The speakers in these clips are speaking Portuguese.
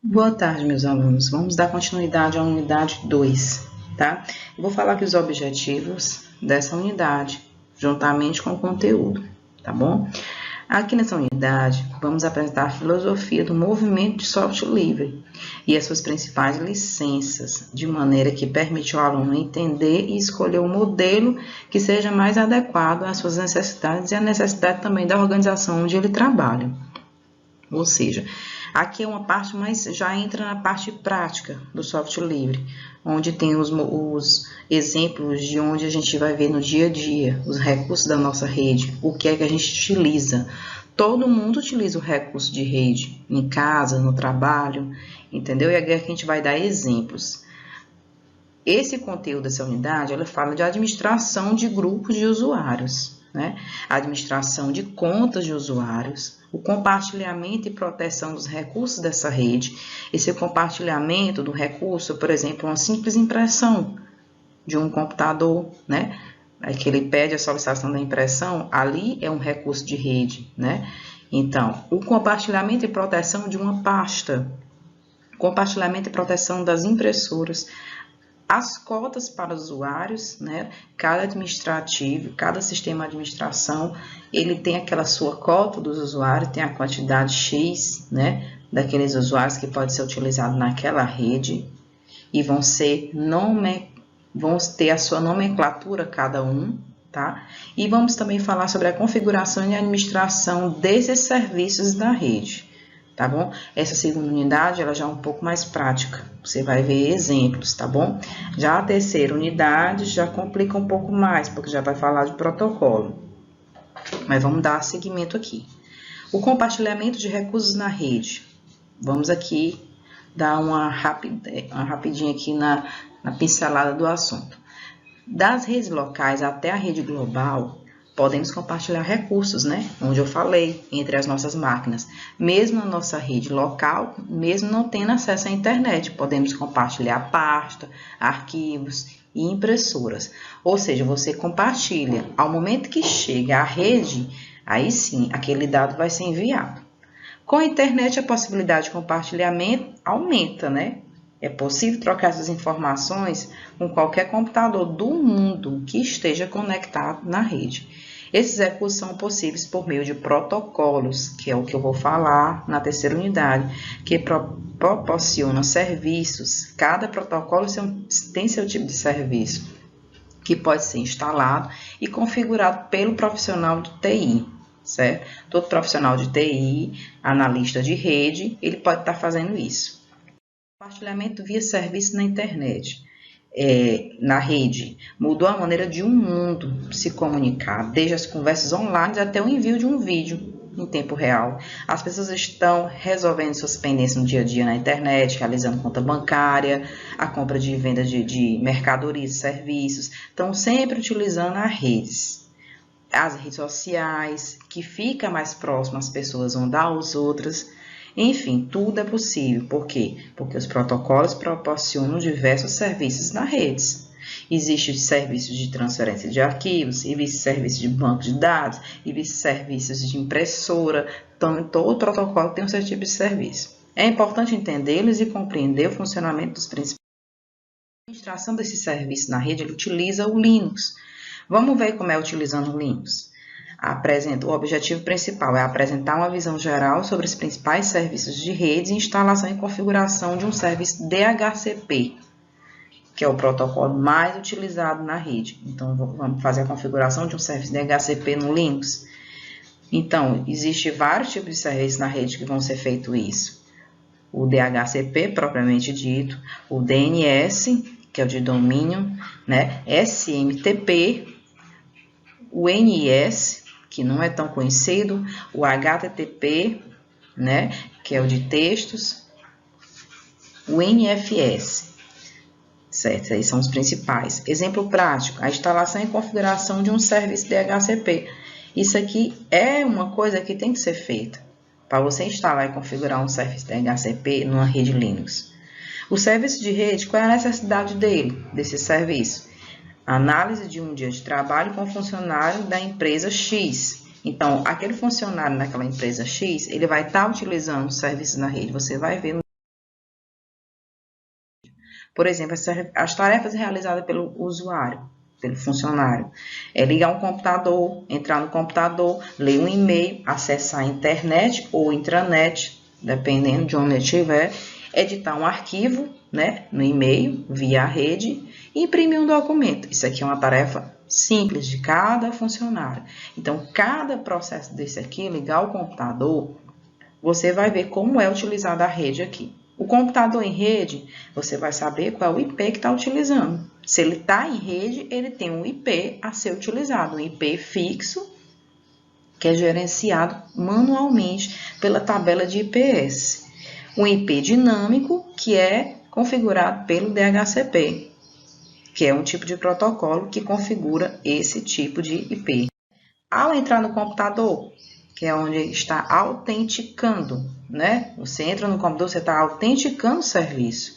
Boa tarde, meus alunos. Vamos dar continuidade à unidade 2, tá? Eu vou falar aqui os objetivos dessa unidade, juntamente com o conteúdo, tá bom? Aqui nessa unidade, vamos apresentar a filosofia do movimento de software livre e as suas principais licenças, de maneira que permite ao aluno entender e escolher o modelo que seja mais adequado às suas necessidades e à necessidade também da organização onde ele trabalha. Ou seja, aqui é uma parte, mas já entra na parte prática do software livre, onde tem os exemplos de onde a gente vai ver no dia a dia, os recursos da nossa rede, o que é que a gente utiliza. Todo mundo utiliza o recurso de rede, em casa, no trabalho, entendeu? E aqui a gente vai dar exemplos. Esse conteúdo dessa unidade, ela fala de administração de grupos de usuários, né? Administração de contas de usuários, o compartilhamento e proteção dos recursos dessa rede. Esse compartilhamento do recurso, por exemplo, uma simples impressão de um computador, né? Que ele pede a solicitação da impressão, ali é um recurso de rede, né? Então, o compartilhamento e proteção de uma pasta, compartilhamento e proteção das impressoras, as cotas para os usuários, né? Cada administrativo, cada sistema de administração, ele tem aquela sua cota dos usuários, tem a quantidade X, né? Daqueles usuários que pode ser utilizado naquela rede e vão ter a sua nomenclatura cada um, tá? E vamos também falar sobre a configuração e administração desses serviços da rede. Tá bom? Essa segunda unidade, ela já é um pouco mais prática. Você vai ver exemplos, tá bom? Já a terceira unidade já complica um pouco mais, porque já vai falar de protocolo. Mas vamos dar seguimento aqui. O compartilhamento de recursos na rede. Vamos aqui dar uma rapidinha aqui na pincelada do assunto. Das redes locais até a rede global, podemos compartilhar recursos, né? Onde eu falei, entre as nossas máquinas. Mesmo na nossa rede local, mesmo não tendo acesso à internet, podemos compartilhar pasta, arquivos e impressoras. Ou seja, você compartilha. Ao momento que chega à rede, aí sim, aquele dado vai ser enviado. Com a internet, a possibilidade de compartilhamento aumenta, né? É possível trocar essas informações com qualquer computador do mundo que esteja conectado na rede. Esses recursos são possíveis por meio de protocolos, que é o que eu vou falar na terceira unidade, que proporcionam serviços. Cada protocolo tem seu tipo de serviço, que pode ser instalado e configurado pelo profissional de TI, certo? Todo profissional de TI, analista de rede, ele pode estar fazendo isso. Compartilhamento via serviço na internet, na rede, mudou a maneira de um mundo se comunicar, desde as conversas online até o envio de um vídeo em tempo real. As pessoas estão resolvendo suas pendências no dia a dia na internet, realizando conta bancária, a compra de venda de mercadorias e serviços, estão sempre utilizando as redes sociais, que fica mais próximo às pessoas umas das outras. Enfim, tudo é possível. Por quê? Porque os protocolos proporcionam diversos serviços na rede. Existem serviços de transferência de arquivos, existem serviços de banco de dados, existem serviços de impressora. Então, todo protocolo tem um certo tipo de serviço. É importante entendê-los e compreender o funcionamento dos principais. A administração desse serviço na rede, ele utiliza o Linux. Vamos ver como é utilizando o Linux. O objetivo principal é apresentar uma visão geral sobre os principais serviços de rede, instalação e configuração de um serviço DHCP, que é o protocolo mais utilizado na rede. Então, vamos fazer a configuração de um serviço DHCP no Linux. Então, existem vários tipos de serviços na rede que vão ser feito isso. O DHCP, propriamente dito, o DNS, que é o de domínio, né? SMTP, o NIS, que não é tão conhecido, o HTTP, né, que é o de textos, o NFS, certo? Esses são os principais. Exemplo prático, a instalação e configuração de um serviço DHCP. Isso aqui é uma coisa que tem que ser feita para você instalar e configurar um serviço DHCP numa rede Linux. O serviço de rede, qual é a necessidade desse serviço? Análise de um dia de trabalho com o funcionário da empresa X. Então, aquele funcionário naquela empresa X, ele vai estar utilizando o serviço na rede. Você vai ver Por exemplo, as tarefas realizadas pelo usuário, pelo funcionário, é ligar um computador, entrar no computador, ler um e-mail, acessar a internet ou intranet, dependendo de onde estiver, editar um arquivo, né, no e-mail, via rede, e imprimir um documento. Isso aqui é uma tarefa simples de cada funcionário. Então, cada processo desse aqui, ligar o computador, você vai ver como é utilizada a rede aqui. O computador em rede, você vai saber qual é o IP que está utilizando. Se ele está em rede, ele tem um IP a ser utilizado, um IP fixo, que é gerenciado manualmente pela tabela de IPS. Um IP dinâmico, que é configurado pelo DHCP, que é um tipo de protocolo que configura esse tipo de IP. Ao entrar no computador, que é onde está autenticando, né? Você entra no computador, você está autenticando o serviço.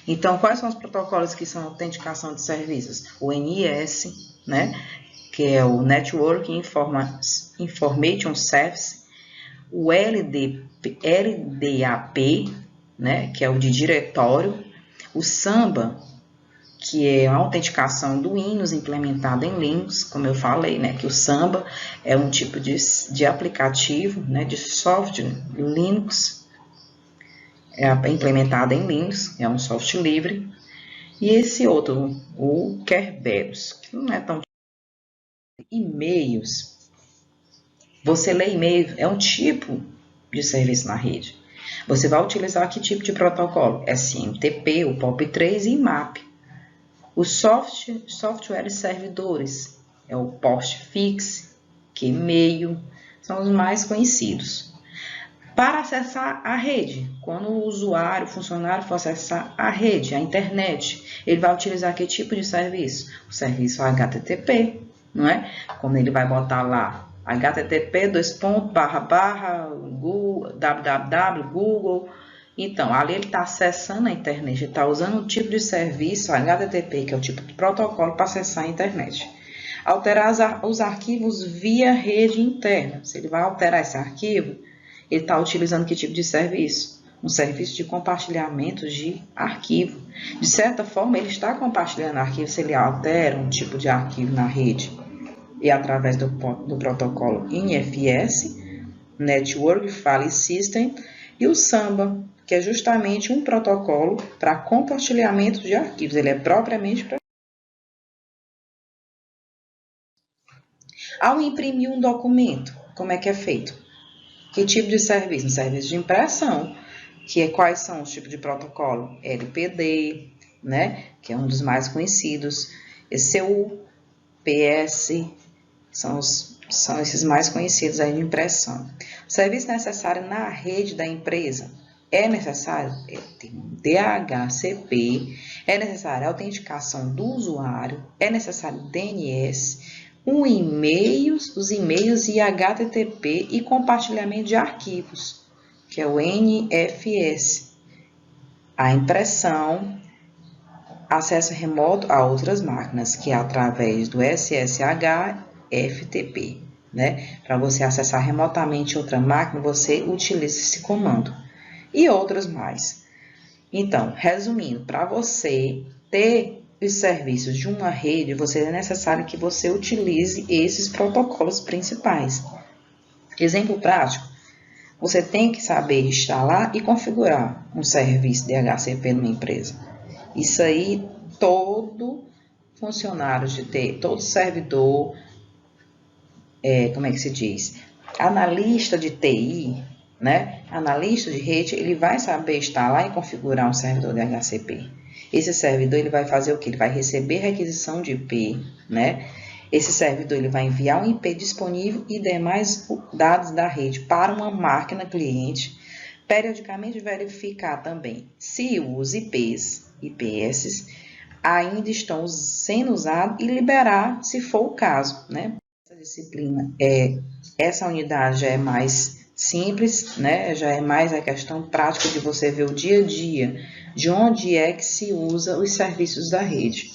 Então, quais são os protocolos que são autenticação de serviços? O NIS, né? Que é o Network Information Service, o LDAP, né? Que é o de diretório, o Samba, que é a autenticação do Windows implementada em Linux, como eu falei, né, que o Samba é um tipo de aplicativo, né, de software Linux, é implementado em Linux, é um software livre, e esse outro, o Kerberos, que não é tão... E-mails, você lê e-mail, é um tipo de serviço na rede. Você vai utilizar que tipo de protocolo? SMTP, o POP3 e IMAP. Os softwares servidores, é o Postfix, Gmail, são os mais conhecidos. Para acessar a rede, quando o usuário, o funcionário for acessar a rede, a internet, ele vai utilizar que tipo de serviço? O serviço HTTP, não é? Como ele vai botar lá, http://www, Google. Então, ali ele está acessando a internet, ele está usando o tipo de serviço HTTP, que é o tipo de protocolo para acessar a internet. Alterar os arquivos via rede interna. Se ele vai alterar esse arquivo, ele está utilizando que tipo de serviço? Um serviço de compartilhamento de arquivo. De certa forma, ele está compartilhando arquivo se ele altera um tipo de arquivo na rede. E através do protocolo NFS, Network File System, e o Samba, que é justamente um protocolo para compartilhamento de arquivos. Ele é propriamente para... Ao imprimir um documento, como é que é feito? Que tipo de serviço? Um serviço de impressão, que é quais são os tipos de protocolo? LPD, né? Que é um dos mais conhecidos. ECU, PS, são esses mais conhecidos aí de impressão. O serviço necessário na rede da empresa é necessário ter um DHCP, é necessário a autenticação do usuário, é necessário DNS, os e-mails e HTTP e compartilhamento de arquivos, que é o NFS. A impressão, acesso remoto a outras máquinas, que é através do SSH FTP, né? Para você acessar remotamente outra máquina, você utiliza esse comando. E outros mais. Então, resumindo, para você ter os serviços de uma rede, é necessário que você utilize esses protocolos principais. Exemplo prático, você tem que saber instalar e configurar um serviço DHCP numa empresa. Isso aí, todo funcionário de TI, todo servidor, como é que se diz? Analista de TI, né? Analista de rede, ele vai saber instalar e configurar um servidor DHCP. Esse servidor ele vai fazer o que? Ele vai receber requisição de IP, né? Esse servidor ele vai enviar um IP disponível e demais dados da rede para uma máquina cliente. Periodicamente verificar também se os IPS ainda estão sendo usados e liberar se for o caso, né? Essa disciplina, essa unidade já é mais simples, né? Já é mais a questão prática de você ver o dia a dia, de onde é que se usa os serviços da rede,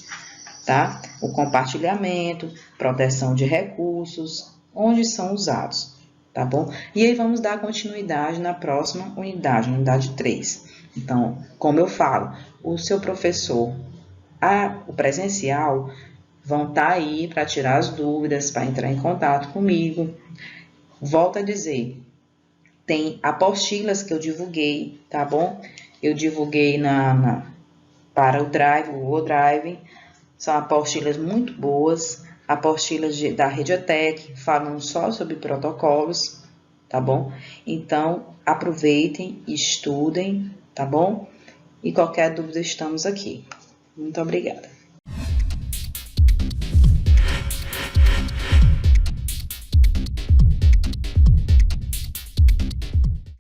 tá? O compartilhamento, proteção de recursos, onde são usados, tá bom? E aí vamos dar continuidade na próxima unidade, unidade 3. Então, como eu falo, o seu professor, o presencial, vão estar aí para tirar as dúvidas, para entrar em contato comigo. Volto a dizer, tem apostilas que eu divulguei, tá bom? Eu divulguei para o Drive, o Google Drive. São apostilas muito boas, apostilas da Rediotec, falando só sobre protocolos, tá bom? Então, aproveitem, estudem, tá bom? E qualquer dúvida, estamos aqui. Muito obrigada.